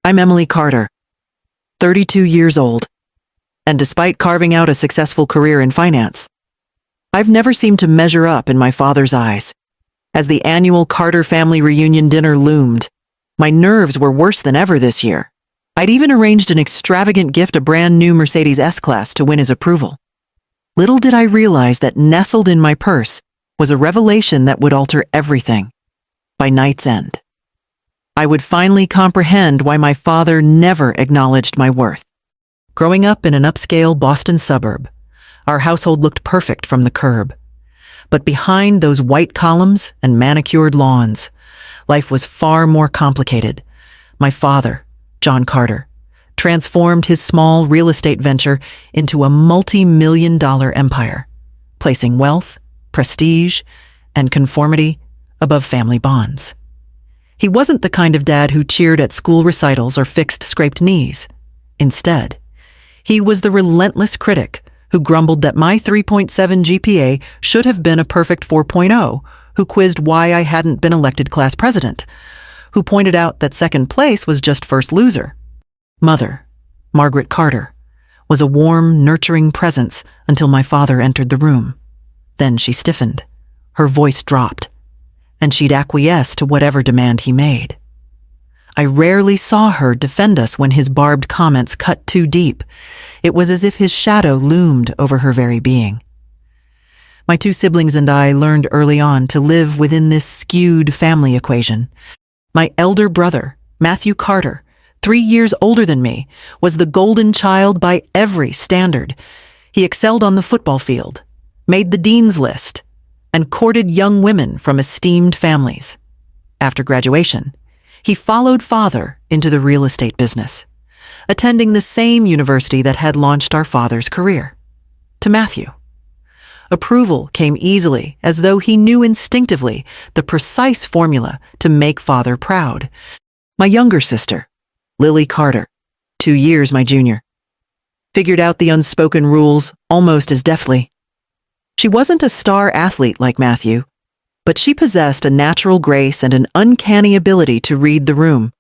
I'm Emily Carter, 32 years old, and despite carving out a successful career in finance, I've never seemed to measure up in my father's eyes. As the annual Carter family reunion dinner loomed, my nerves were worse than ever this year. I'd even arranged an extravagant gift, a brand new Mercedes S-Class, to win his approval. Little did I realize that nestled in my purse was a revelation that would alter everything. By night's end, I would finally comprehend why my father never acknowledged my worth. Growing up in an upscale Boston suburb, our household looked perfect from the curb. But behind those white columns and manicured lawns, life was far more complicated. My father, John Carter, transformed his small real estate venture into a multi-million-dollar empire, placing wealth, prestige, and conformity above family bonds. He wasn't the kind of dad who cheered at school recitals or fixed scraped knees. Instead, he was the relentless critic who grumbled that my 3.7 GPA should have been a perfect 4.0, who quizzed why I hadn't been elected class president, who pointed out that second place was just first loser. Mother, Margaret Carter, was a warm, nurturing presence until my father entered the room. Then she stiffened, her voice dropped, and she'd acquiesce to whatever demand he made. I rarely saw her defend us when his barbed comments cut too deep. It was as if his shadow loomed over her very being. My two siblings and I learned early on to live within this skewed family equation. My elder brother, Matthew Carter, 3 years older than me, was the golden child by every standard. He excelled on the football field, made the dean's list, and courted young women from esteemed families. After graduation, he followed father into the real estate business, attending the same university that had launched our father's career. To Matthew, approval came easily, as though he knew instinctively the precise formula to make father proud. My younger sister, Lily Carter, 2 years my junior, figured out the unspoken rules almost as deftly. She wasn't a star athlete like Matthew, but she possessed a natural grace and an uncanny ability to read the room.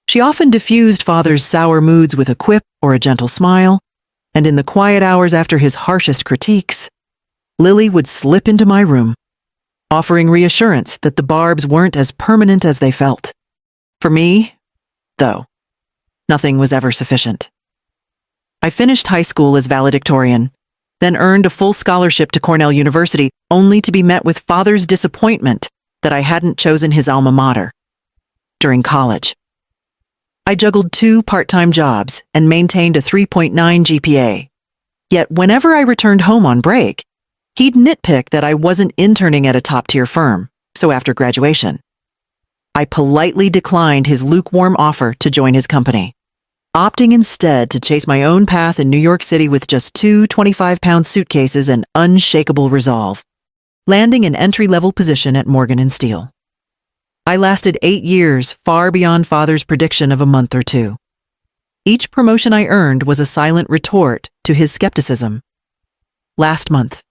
She often diffused father's sour moods with a quip or a gentle smile, and in the quiet hours after his harshest critiques, Lily would slip into my room, offering reassurance that the barbs weren't as permanent as they felt. For me, though, nothing was ever sufficient. I finished high school as valedictorian, then earned a full scholarship to Cornell University, only to be met with father's disappointment that I hadn't chosen his alma mater. During college, I juggled 2 part-time jobs and maintained a 3.9 GPA. Yet whenever I returned home on break, he'd nitpick that I wasn't interning at a top-tier firm. So after graduation, I politely declined his lukewarm offer to join his company, opting instead to chase my own path in New York City with just 2 25-pound suitcases and unshakable resolve, landing an entry-level position at Morgan & Steel. I lasted 8 years, far beyond father's prediction of a month or 2. Each promotion I earned was a silent retort to his skepticism. Last month,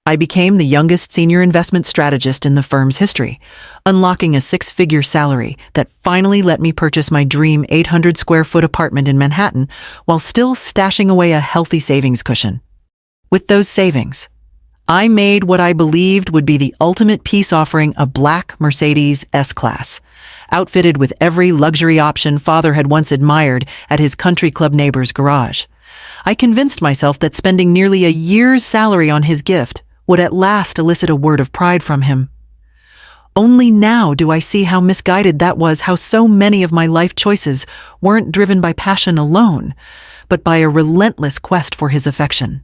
I became the youngest senior investment strategist in the firm's history, unlocking a 6-figure salary that finally let me purchase my dream 800-square-foot apartment in Manhattan while still stashing away a healthy savings cushion. With those savings, I made what I believed would be the ultimate peace offering, a black Mercedes S-Class, outfitted with every luxury option father had once admired at his country club neighbor's garage. I convinced myself that spending nearly a year's salary on his gift would at last elicit a word of pride from him. Only now do I see how misguided that was, how so many of my life choices weren't driven by passion alone, but by a relentless quest for his affection.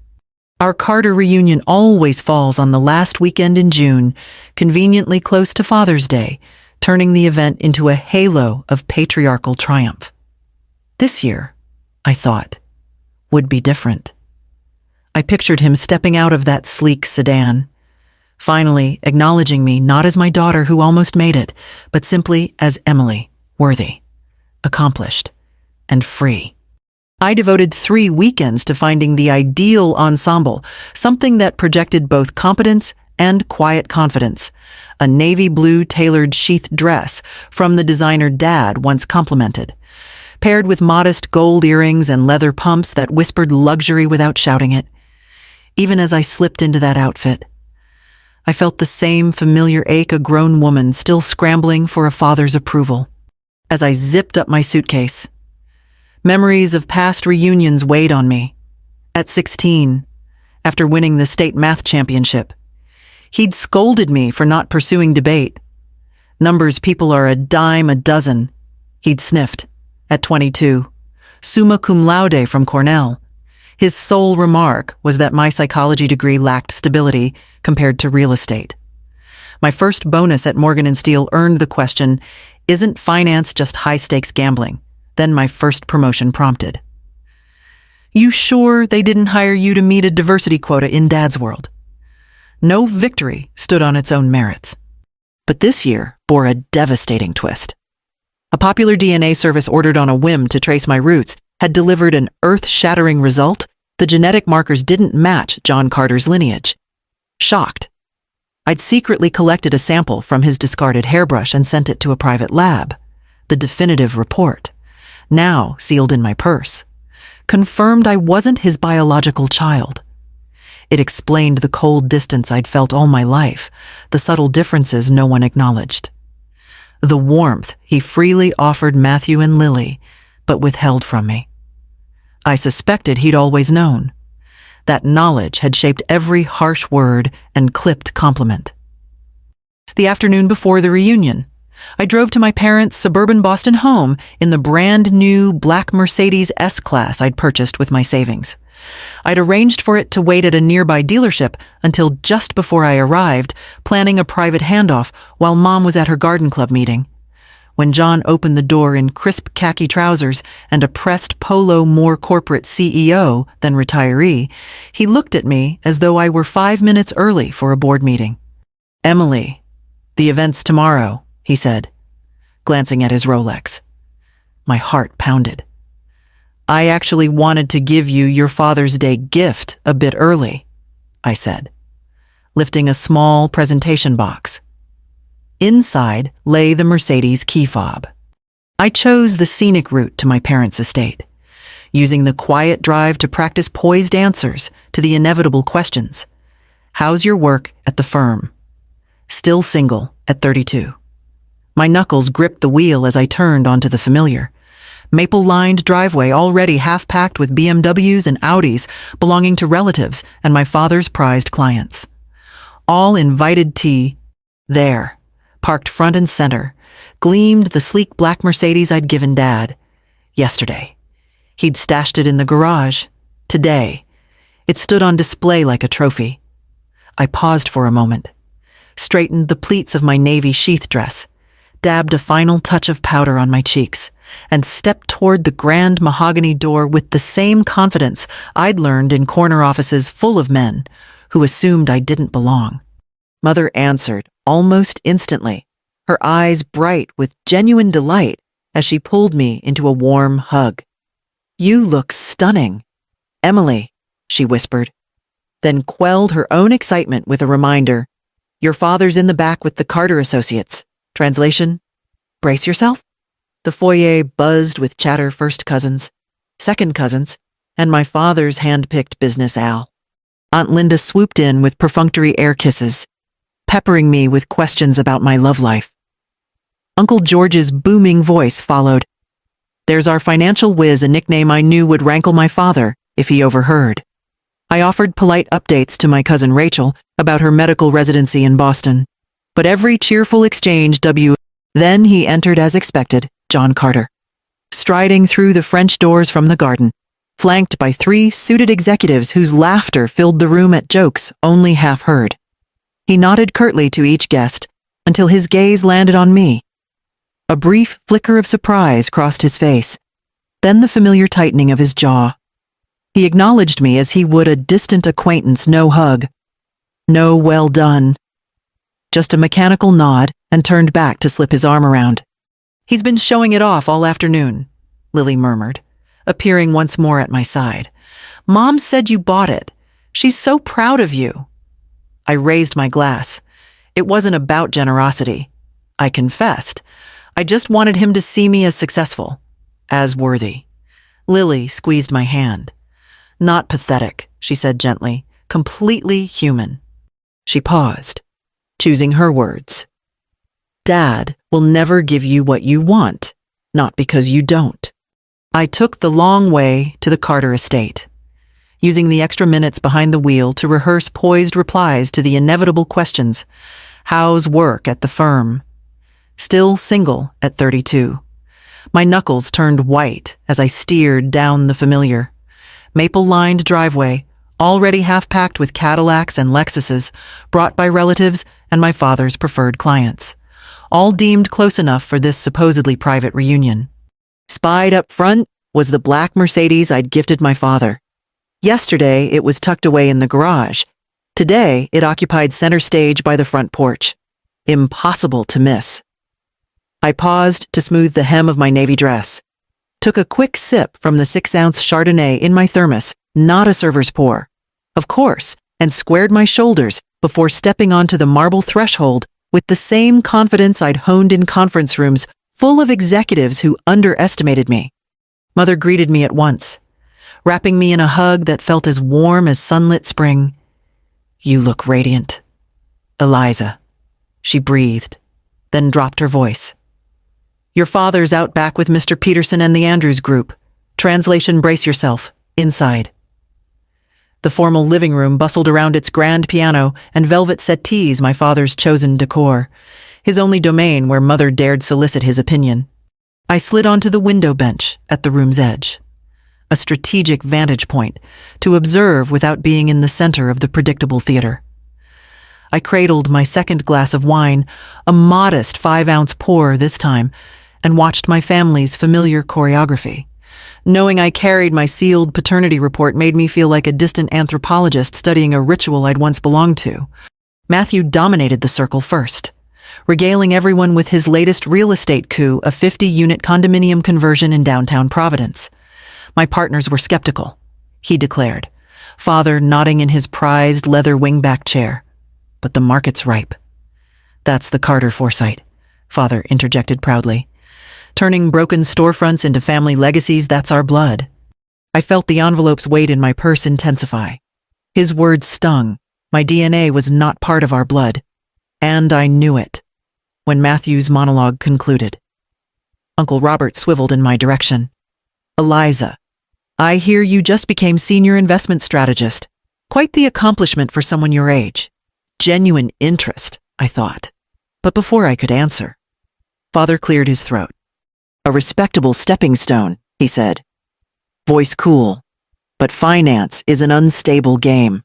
Our Carter reunion always falls on the last weekend in June, conveniently close to Father's Day, turning the event into a halo of patriarchal triumph. This year, I thought, would be different. I pictured him stepping out of that sleek sedan, finally acknowledging me not as my daughter who almost made it, but simply as Emily, worthy, accomplished, and free. I devoted 3 weekends to finding the ideal ensemble, something that projected both competence and quiet confidence. A navy blue tailored sheath dress from the designer Dad once complimented, paired with modest gold earrings and leather pumps that whispered luxury without shouting it. Even as I slipped into that outfit, I felt the same familiar ache a grown woman still scrambling for a father's approval. As I zipped up my suitcase, memories of past reunions weighed on me. At 16, after winning the state math championship, he'd scolded me for not pursuing debate. Numbers people are a dime a dozen, he'd sniffed. At 22, summa cum laude from Cornell, his sole remark was that my psychology degree lacked stability compared to real estate. My first bonus at Morgan & Steele earned the question, "Isn't finance just high-stakes gambling?" Then my first promotion prompted, "You sure they didn't hire you to meet a diversity quota in Dad's world?" No victory stood on its own merits. But this year bore a devastating twist. A popular DNA service ordered on a whim to trace my roots had delivered an earth-shattering result. The genetic markers didn't match John Carter's lineage. Shocked, I'd secretly collected a sample from his discarded hairbrush and sent it to a private lab. The definitive report, now sealed in my purse, confirmed I wasn't his biological child. It explained the cold distance I'd felt all my life, the subtle differences no one acknowledged. The warmth he freely offered Matthew and Lily, but withheld from me. I suspected he'd always known. That knowledge had shaped every harsh word and clipped compliment. The afternoon before the reunion, I drove to my parents' suburban Boston home in the brand new black Mercedes S-Class I'd purchased with my savings. I'd arranged for it to wait at a nearby dealership until just before I arrived, planning a private handoff while Mom was at her garden club meeting. When John opened the door in crisp khaki trousers and a pressed polo more corporate CEO than retiree, he looked at me as though I were 5 minutes early for a board meeting. "Emily, the event's tomorrow," he said, glancing at his Rolex. My heart pounded. "I actually wanted to give you your Father's Day gift a bit early," I said, lifting a small presentation box. Inside lay the Mercedes key fob. I chose the scenic route to my parents' estate, using the quiet drive to practice poised answers to the inevitable questions. How's your work at the firm? Still single at 32. My knuckles gripped the wheel as I turned onto the familiar, maple-lined driveway already half-packed with BMWs and Audis belonging to relatives and my father's prized clients. All invited tea. There, parked front and center, gleamed the sleek black Mercedes I'd given Dad. Yesterday, he'd stashed it in the garage. Today, it stood on display like a trophy. I paused for a moment, straightened the pleats of my navy sheath dress, dabbed a final touch of powder on my cheeks, and stepped toward the grand mahogany door with the same confidence I'd learned in corner offices full of men who assumed I didn't belong. Mother answered almost instantly, her eyes bright with genuine delight as she pulled me into a warm hug. "You look stunning, Emily," she whispered, then quelled her own excitement with a reminder, "Your father's in the back with the Carter Associates. Translation, brace yourself." The foyer buzzed with chatter first cousins, second cousins, and my father's hand-picked business Al. Aunt Linda swooped in with perfunctory air kisses, peppering me with questions about my love life. Uncle George's booming voice followed. "There's our financial whiz, a nickname I knew would rankle my father if he overheard." I offered polite updates to my cousin Rachel about her medical residency in Boston, but every cheerful exchange Then he entered as expected, John Carter, striding through the French doors from the garden, flanked by 3 suited executives whose laughter filled the room at jokes only half heard. He nodded curtly to each guest until his gaze landed on me. A brief flicker of surprise crossed his face, then the familiar tightening of his jaw. He acknowledged me as he would a distant acquaintance, no hug, no well done. Just a mechanical nod and turned back to slip his arm around. "He's been showing it off all afternoon," Lily murmured, appearing once more at my side. "Mom said you bought it. She's so proud of you." I raised my glass. It wasn't about generosity, I confessed. I just wanted him to see me as successful. as worthy. Lily squeezed my hand. Not pathetic, she said gently, completely human. She paused, choosing her words. Dad will never give you what you want, not because you don't. I took the long way to the Carter estate, using the extra minutes behind the wheel to rehearse poised replies to the inevitable questions. How's work at the firm? Still single at 32. My knuckles turned white as I steered down the familiar, maple-lined driveway, already half-packed with Cadillacs and Lexuses brought by relatives and my father's preferred clients, all deemed close enough for this supposedly private reunion. Spied up front was the black Mercedes I'd gifted my father. Yesterday, it was tucked away in the garage. Today, it occupied center stage by the front porch. Impossible to miss. I paused to smooth the hem of my navy dress, took a quick sip from the 6-ounce Chardonnay in my thermos, not a server's pour, of course, and squared my shoulders before stepping onto the marble threshold with the same confidence I'd honed in conference rooms full of executives who underestimated me. Mother greeted me at once, wrapping me in a hug that felt as warm as sunlit spring. You look radiant. Eliza, she breathed, then dropped her voice. Your father's out back with Mr. Peterson and the Andrews group. Translation, brace yourself. Inside. The formal living room bustled around its grand piano and velvet settees, my father's chosen decor, his only domain where Mother dared solicit his opinion. I slid onto the window bench at the room's edge, a strategic vantage point to observe without being in the center of the predictable theater. I cradled my second glass of wine, a modest 5-ounce pour this time, and watched my family's familiar choreography. Knowing I carried my sealed paternity report made me feel like a distant anthropologist studying a ritual I'd once belonged to. Matthew dominated the circle first, regaling everyone with his latest real estate coup, a 50-unit condominium conversion in downtown Providence. My partners were skeptical, he declared, father nodding in his prized leather wingback chair. But the market's ripe. That's the Carter foresight, father interjected proudly. Turning broken storefronts into family legacies, that's our blood. I felt the envelope's weight in my purse intensify. His words stung. My DNA was not part of our blood. And I knew it. When Matthew's monologue concluded, Uncle Robert swiveled in my direction. Eliza, I hear you just became senior investment strategist. Quite the accomplishment for someone your age. Genuine interest, I thought. But before I could answer, father cleared his throat. A respectable stepping stone, he said. Voice cool. But finance is an unstable game.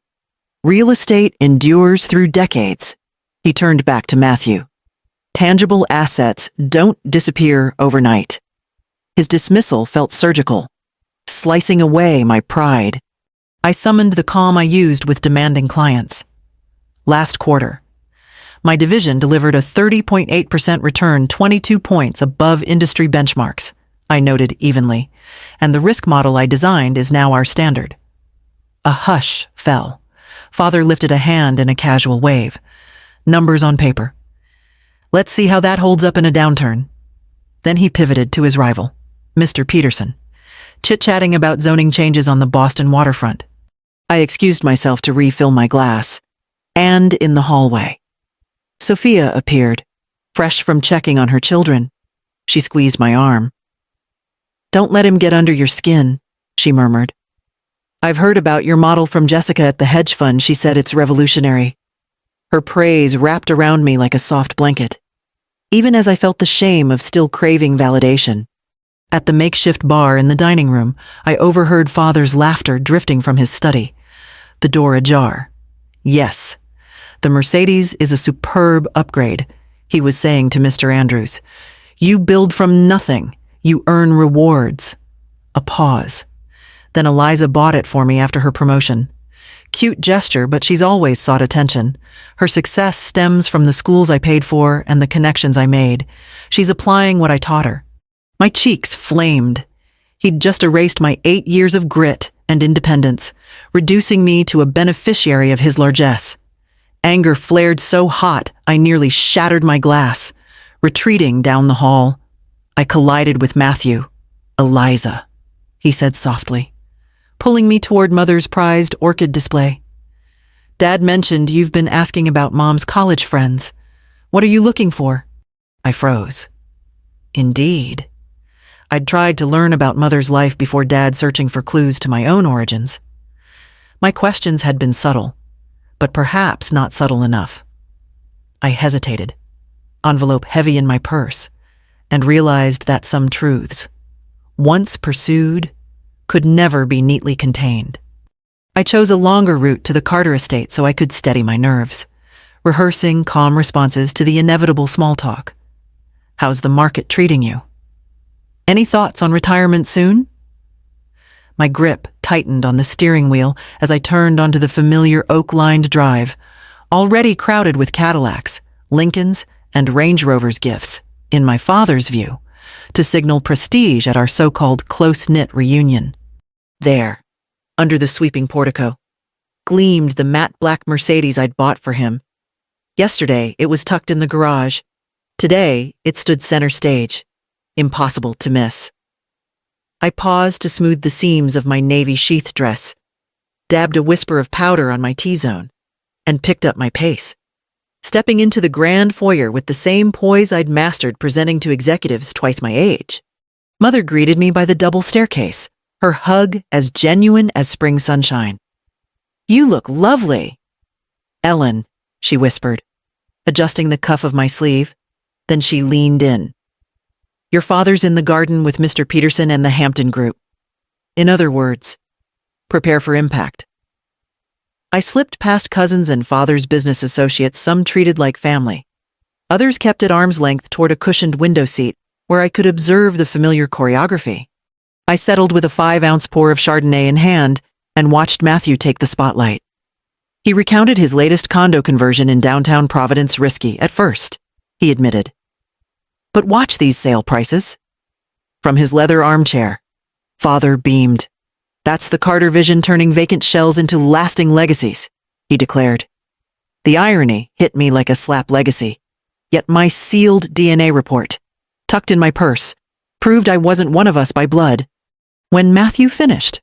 Real estate endures through decades. He turned back to Matthew. Tangible assets don't disappear overnight. His dismissal felt surgical, slicing away my pride. I summoned the calm I used with demanding clients. Last quarter, my division delivered a 30.8% return, 22 points above industry benchmarks, I noted evenly, and the risk model I designed is now our standard. A hush fell. Father lifted a hand in a casual wave. Numbers on paper. Let's see how that holds up in a downturn. Then he pivoted to his rival, Mr. Peterson, chit-chatting about zoning changes on the Boston waterfront. I excused myself to refill my glass, and in the hallway, Sophia appeared, fresh from checking on her children. She squeezed my arm. Don't let him get under your skin, she murmured. I've heard about your model from Jessica at the hedge fund. She said it's revolutionary. Her praise wrapped around me like a soft blanket, even as I felt the shame of still craving validation. At the makeshift bar in the dining room, I overheard Father's laughter drifting from his study, the door ajar. Yes, the Mercedes is a superb upgrade, he was saying to Mr. Andrews. You build from nothing, you earn rewards. A pause. Then Eliza bought it for me after her promotion. Cute gesture, but she's always sought attention. Her success stems from the schools I paid for and the connections I made. She's applying what I taught her. My cheeks flamed. He'd just erased my 8 years of grit and independence, reducing me to a beneficiary of his largesse. Anger flared so hot, I nearly shattered my glass. Retreating down the hall, I collided with Matthew, Eliza, he said softly, pulling me toward Mother's prized orchid display. Dad mentioned you've been asking about Mom's college friends. What are you looking for? I froze. Indeed. I'd tried to learn about Mother's life before Dad searching for clues to my own origins. My questions had been subtle, but perhaps not subtle enough. I hesitated, envelope heavy in my purse, and realized that some truths, once pursued, could never be neatly contained. I chose a longer route to the Carter estate so I could steady my nerves, rehearsing calm responses to the inevitable small talk. How's the market treating you? Any thoughts on retirement soon? My grip tightened on the steering wheel as I turned onto the familiar oak-lined drive, already crowded with Cadillacs, Lincolns, and Range Rovers gifts, in my father's view, to signal prestige at our so-called close-knit reunion. There, under the sweeping portico, gleamed the matte black Mercedes I'd bought for him. Yesterday, it was tucked in the garage. Today, it stood center stage, impossible to miss. I paused to smooth the seams of my navy sheath dress, dabbed a whisper of powder on my T-zone, and picked up my pace, stepping into the grand foyer with the same poise I'd mastered presenting to executives twice my age. Mother greeted me by the double staircase, her hug as genuine as spring sunshine. You look lovely. Ellen, she whispered, adjusting the cuff of my sleeve. Then she leaned in. Your father's in the garden with Mr. Peterson and the Hampton Group. In other words, prepare for impact. I slipped past cousins and father's business associates, some treated like family. Others kept at arm's length toward a cushioned window seat where I could observe the familiar choreography. I settled with a 5-ounce pour of Chardonnay in hand and watched Matthew take the spotlight. He recounted his latest condo conversion in downtown Providence. Risky at first, he admitted. But watch these sale prices. From his leather armchair, Father beamed. That's the Carter vision turning vacant shells into lasting legacies, he declared. The irony hit me like a slap legacy, yet my sealed DNA report, tucked in my purse, proved I wasn't one of us by blood. When Matthew finished,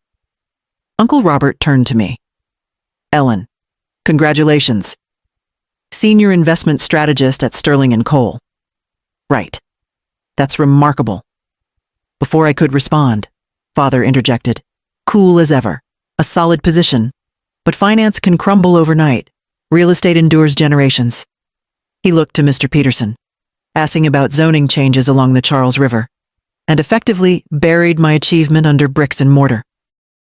Uncle Robert turned to me. Ellen, congratulations. Senior investment strategist at Sterling & Cole. Right. That's remarkable. Before I could respond, Father interjected, cool as ever, a solid position, but finance can crumble overnight. Real estate endures generations. He looked to Mr. Peterson, asking about zoning changes along the Charles River, and effectively buried my achievement under bricks and mortar.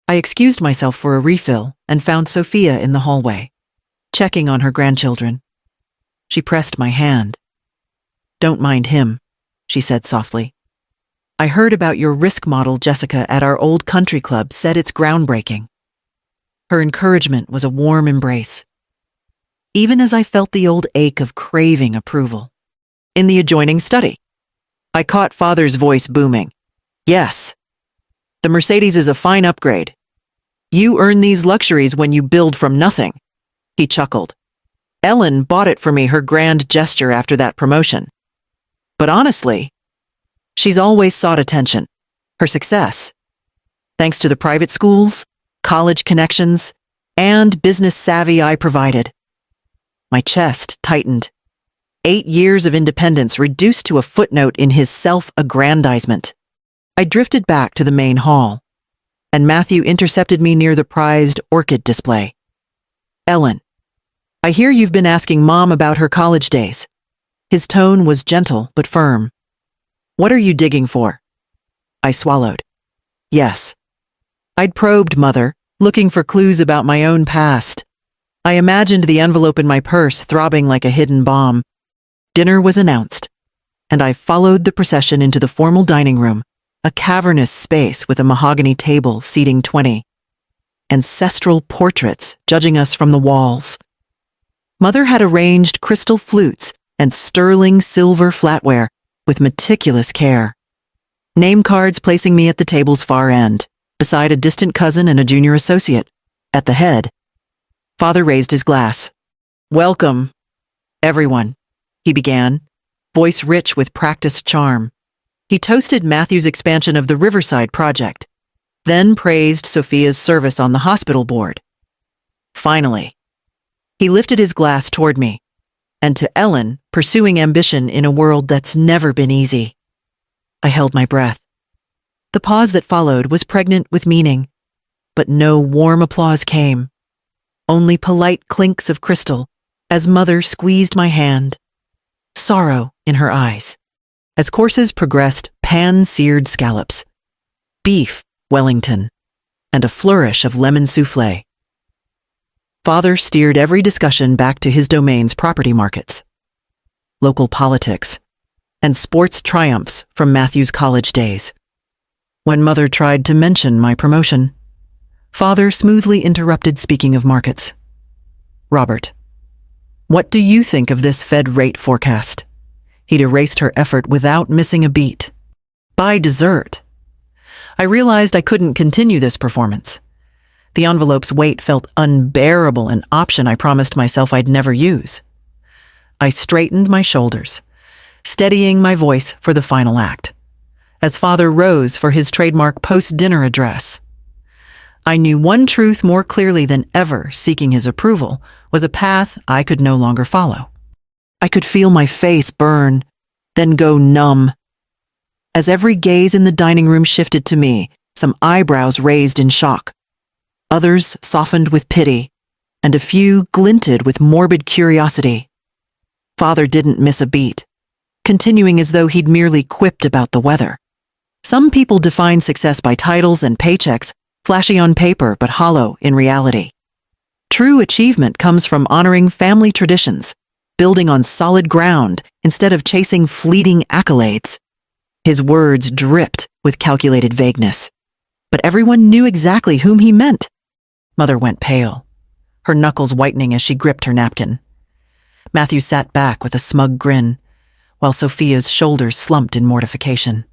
I excused myself for a refill and found Sophia in the hallway, checking on her grandchildren. She pressed my hand. Don't mind him, she said softly. I heard about your risk model, Jessica, at our old country club, said it's groundbreaking. Her encouragement was a warm embrace, even as I felt the old ache of craving approval. In the adjoining study, I caught Father's voice booming. Yes, the Mercedes is a fine upgrade. You earn these luxuries when you build from nothing. He chuckled. Ellen bought it for me, her grand gesture after that promotion. But honestly, she's always sought attention, her success, thanks to the private schools, college connections, and business savvy I provided. My chest tightened. 8 years of independence reduced to a footnote in his self-aggrandizement. I drifted back to the main hall, and Matthew intercepted me near the prized orchid display. Ellen, I hear you've been asking Mom about her college days. His tone was gentle but firm. What are you digging for? I swallowed. Yes. I'd probed Mother, looking for clues about my own past. I imagined the envelope in my purse throbbing like a hidden bomb. Dinner was announced, and I followed the procession into the formal dining room, a cavernous space with a mahogany table seating 20. Ancestral portraits judging us from the walls. Mother had arranged crystal flutes and sterling silver flatware with meticulous care. Name cards placing me at the table's far end, beside a distant cousin and a junior associate. At the head, Father raised his glass. Welcome, everyone, he began, voice rich with practiced charm. He toasted Matthew's expansion of the Riverside project, then praised Sophia's service on the hospital board. Finally, he lifted his glass toward me, and to Ellen, pursuing ambition in a world that's never been easy. I held my breath. The pause that followed was pregnant with meaning, but no warm applause came, only polite clinks of crystal as Mother squeezed my hand, sorrow in her eyes. As courses progressed, pan-seared scallops, beef Wellington, and a flourish of lemon soufflé. Father steered every discussion back to his domain's property markets, local politics, and sports triumphs from Matthew's college days. When Mother tried to mention my promotion, Father smoothly interrupted, speaking of markets. "Robert, what do you think of this Fed rate forecast?" He'd erased her effort without missing a beat. By dessert, I realized I couldn't continue this performance. The envelope's weight felt unbearable, an option I promised myself I'd never use. I straightened my shoulders, steadying my voice for the final act, as Father rose for his trademark post-dinner address. I knew one truth more clearly than ever: seeking his approval was a path I could no longer follow. I could feel my face burn, then go numb. As every gaze in the dining room shifted to me, some eyebrows raised in shock. Others softened with pity, and a few glinted with morbid curiosity. Father didn't miss a beat, continuing as though he'd merely quipped about the weather. Some people define success by titles and paychecks, flashy on paper but hollow in reality. True achievement comes from honoring family traditions, building on solid ground instead of chasing fleeting accolades. His words dripped with calculated vagueness, but everyone knew exactly whom he meant. Mother went pale, her knuckles whitening as she gripped her napkin. Matthew sat back with a smug grin, while Sophia's shoulders slumped in mortification.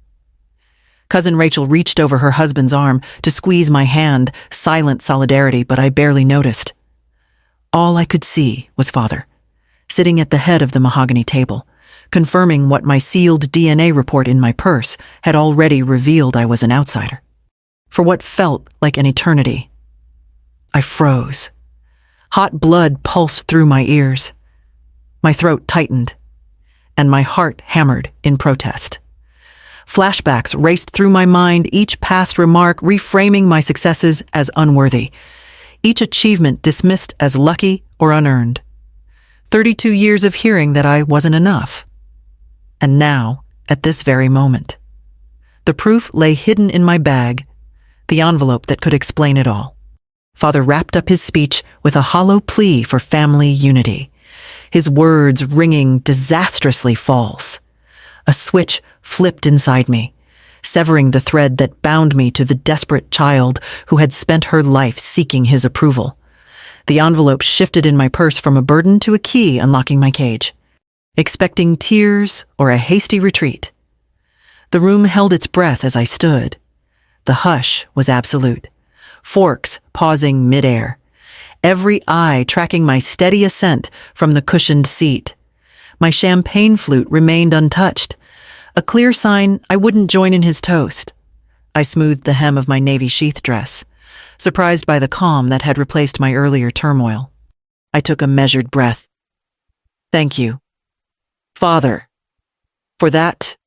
Cousin Rachel reached over her husband's arm to squeeze my hand, silent solidarity, but I barely noticed. All I could see was Father, sitting at the head of the mahogany table, confirming what my sealed DNA report in my purse had already revealed: I was an outsider. For what felt like an eternity, I froze. Hot blood pulsed through my ears. My throat tightened, and my heart hammered in protest. Flashbacks raced through my mind, each past remark reframing my successes as unworthy, each achievement dismissed as lucky or unearned. 32 years of hearing that I wasn't enough. And now, at this very moment, the proof lay hidden in my bag, the envelope that could explain it all. Father wrapped up his speech with a hollow plea for family unity, his words ringing disastrously false. A switch flipped inside me, severing the thread that bound me to the desperate child who had spent her life seeking his approval. The envelope shifted in my purse from a burden to a key unlocking my cage, expecting tears or a hasty retreat. The room held its breath as I stood. The hush was absolute, forks pausing midair, every eye tracking my steady ascent from the cushioned seat. My champagne flute remained untouched, a clear sign I wouldn't join in his toast. I smoothed the hem of my navy sheath dress, surprised by the calm that had replaced my earlier turmoil. I took a measured breath. "Thank you, Father, for that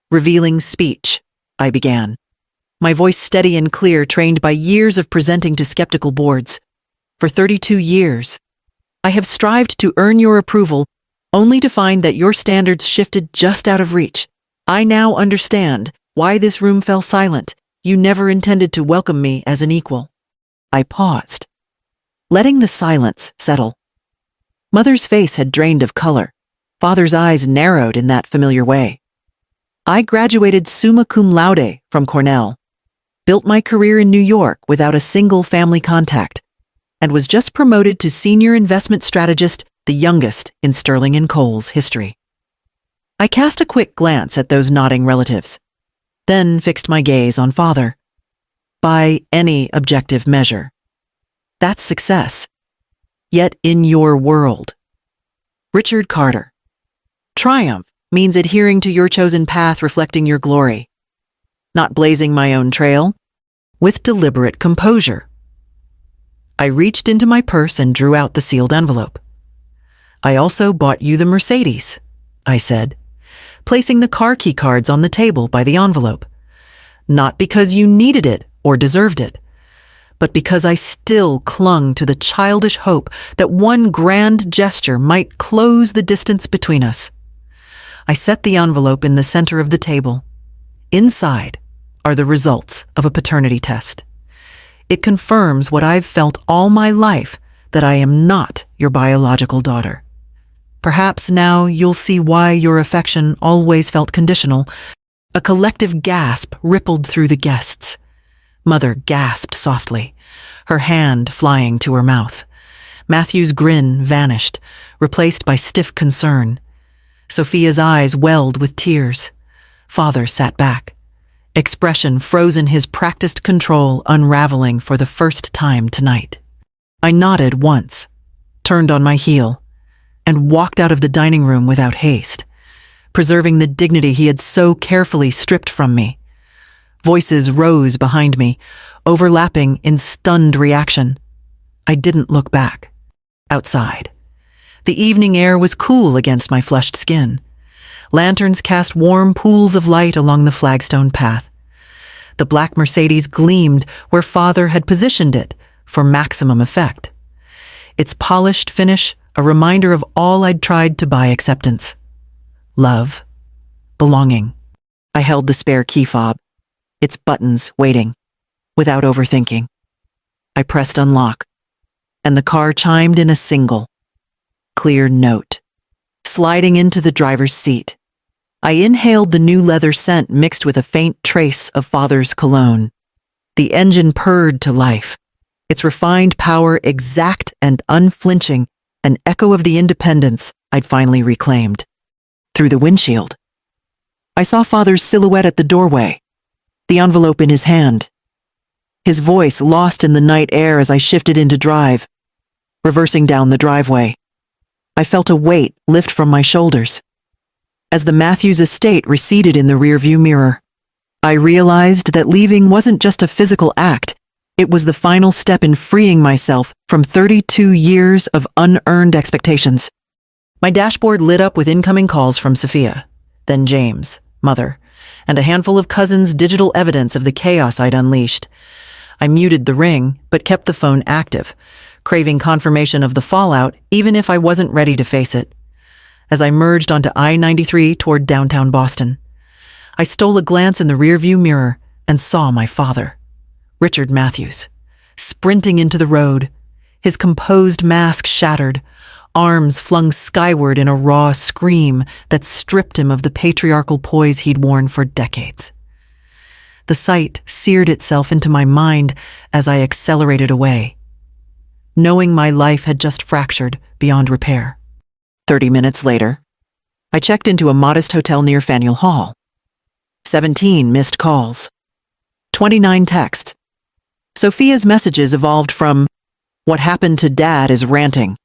revealing speech," I began, my voice steady and clear, trained by years of presenting to skeptical boards. "For 32 years, I have strived to earn your approval, only to find that your standards shifted just out of reach. I now understand why this room fell silent. You never intended to welcome me as an equal." I paused, letting the silence settle. Mother's face had drained of color. Father's eyes narrowed in that familiar way. I graduated summa cum laude from Cornell, built my career in New York without a single family contact, and was just promoted to senior investment strategist, the youngest in Sterling and Cole's history. I cast a quick glance at those nodding relatives, then fixed my gaze on Father. By any objective measure, that's success. Yet in your world, Richard Carter, triumph means adhering to your chosen path reflecting your glory, not blazing my own trail, with deliberate composure. I reached into my purse and drew out the sealed envelope. I also bought you the Mercedes, I said, placing the car key cards on the table by the envelope. Not because you needed it or deserved it, but because I still clung to the childish hope that one grand gesture might close the distance between us. I set the envelope in the center of the table. Inside are the results of a paternity test. It confirms what I've felt all my life, that I am not your biological daughter. Perhaps now you'll see why your affection always felt conditional. A collective gasp rippled through the guests. Mother gasped softly, her hand flying to her mouth. Matthew's grin vanished, replaced by stiff concern. Sophia's eyes welled with tears. Father sat back, expression frozen, his practiced control unraveling for the first time tonight. I nodded once, turned on my heel, and walked out of the dining room without haste, preserving the dignity he had so carefully stripped from me. Voices rose behind me, overlapping in stunned reaction. I didn't look back. Outside, the evening air was cool against my flushed skin. Lanterns cast warm pools of light along the flagstone path. The black Mercedes gleamed where Father had positioned it for maximum effect. Its polished finish a reminder of all I'd tried to buy: acceptance, love, belonging. I held the spare key fob, its buttons waiting, without overthinking. I pressed unlock, and the car chimed in a single, clear note. Sliding into the driver's seat, I inhaled the new leather scent mixed with a faint trace of Father's cologne. The engine purred to life, its refined power exact and unflinching, an echo of the independence I'd finally reclaimed. Through the windshield, I saw Father's silhouette at the doorway, the envelope in his hand. His voice lost in the night air as I shifted into drive. Reversing down the driveway, I felt a weight lift from my shoulders. As the Matthews estate receded in the rearview mirror, I realized that leaving wasn't just a physical act. It was the final step in freeing myself from 32 years of unearned expectations. My dashboard lit up with incoming calls from Sophia, then James, Mother, and a handful of cousins' digital evidence of the chaos I'd unleashed. I muted the ring, but kept the phone active, craving confirmation of the fallout even if I wasn't ready to face it. As I merged onto I-93 toward downtown Boston, I stole a glance in the rearview mirror and saw my father, Richard Matthews, sprinting into the road, his composed mask shattered, arms flung skyward in a raw scream that stripped him of the patriarchal poise he'd worn for decades. The sight seared itself into my mind as I accelerated away, knowing my life had just fractured beyond repair. 30 minutes later, I checked into a modest hotel near Faneuil Hall. 17 missed calls, 29 texts. Sophia's messages evolved from, "What happened to Dad is ranting.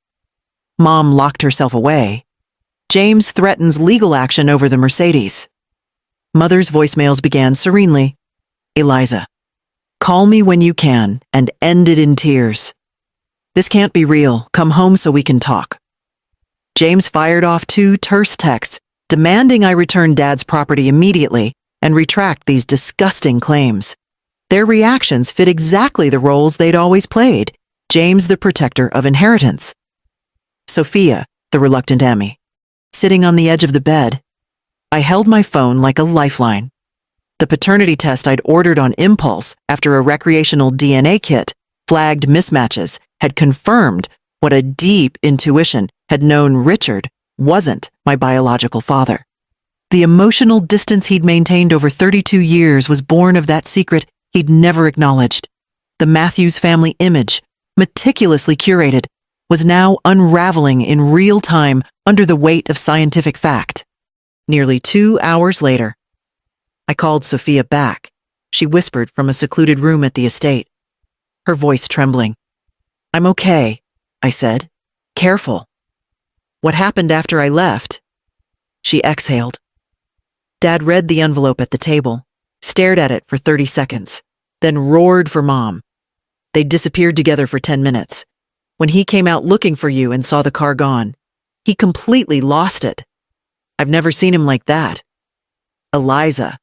Mom locked herself away. James threatens legal action over the Mercedes." Mother's voicemails began serenely. "Eliza, call me when you can," and ended in tears. "This can't be real. Come home so we can talk." James fired off 2 terse texts, demanding I return Dad's property immediately and retract these disgusting claims. Their reactions fit exactly the roles they'd always played: James the protector of inheritance, Sophia the reluctant Emmy. Sitting on the edge of the bed, I held my phone like a lifeline. The paternity test I'd ordered on impulse after a recreational DNA kit flagged mismatches had confirmed what a deep intuition had known: Richard wasn't my biological father. The emotional distance he'd maintained over 32 years was born of that secret he'd never acknowledged. The Matthews family image, meticulously curated, was now unraveling in real time under the weight of scientific fact. Nearly 2 hours later, I called Sophia back. She whispered from a secluded room at the estate, her voice trembling. "I'm okay," I said. "Careful." "What happened after I left?" She exhaled. Dad read the envelope at the table, stared at it for 30 seconds, then roared for Mom. They disappeared together for 10 minutes. When he came out looking for you and saw the car gone, he completely lost it. I've never seen him like that. Eliza.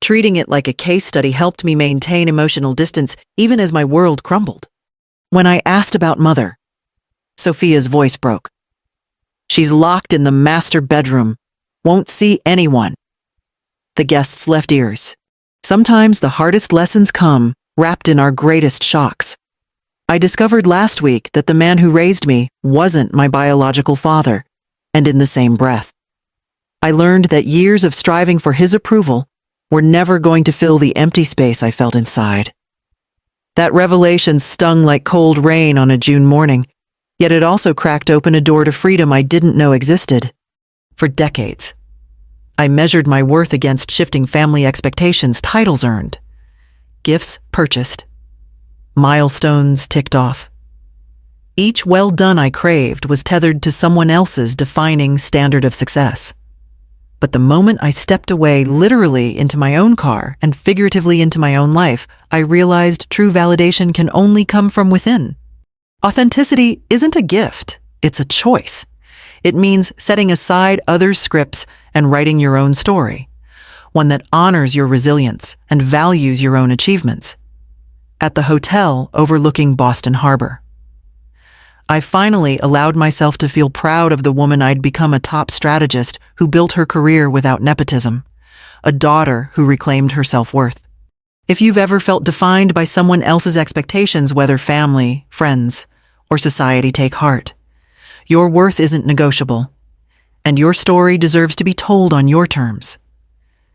Treating it like a case study helped me maintain emotional distance even as my world crumbled. When I asked about Mother, Sophia's voice broke. She's locked in the master bedroom, won't see anyone. The guests left ears. Sometimes the hardest lessons come wrapped in our greatest shocks. I discovered last week that the man who raised me wasn't my biological father, and in the same breath, I learned that years of striving for his approval were never going to fill the empty space I felt inside. That revelation stung like cold rain on a June morning, yet it also cracked open a door to freedom I didn't know existed. For decades, I measured my worth against shifting family expectations, titles earned, gifts purchased, milestones ticked off. Each well done I craved was tethered to someone else's defining standard of success. But the moment I stepped away literally into my own car and figuratively into my own life, I realized true validation can only come from within. Authenticity isn't a gift, it's a choice. It means setting aside others' scripts and writing your own story, one that honors your resilience and values your own achievements. At the hotel overlooking Boston Harbor, I finally allowed myself to feel proud of the woman I'd become, a top strategist who built her career without nepotism, a daughter who reclaimed her self-worth. If you've ever felt defined by someone else's expectations, whether family, friends, or society, take heart. Your worth isn't negotiable, and your story deserves to be told on your terms.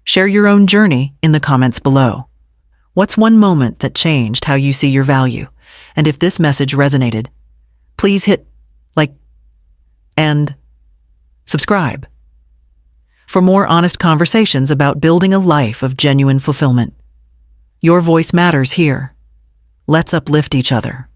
Share your own journey in the comments below. What's one moment that changed how you see your value? And if this message resonated, please hit like and subscribe for more honest conversations about building a life of genuine fulfillment. Your voice matters here. Let's uplift each other.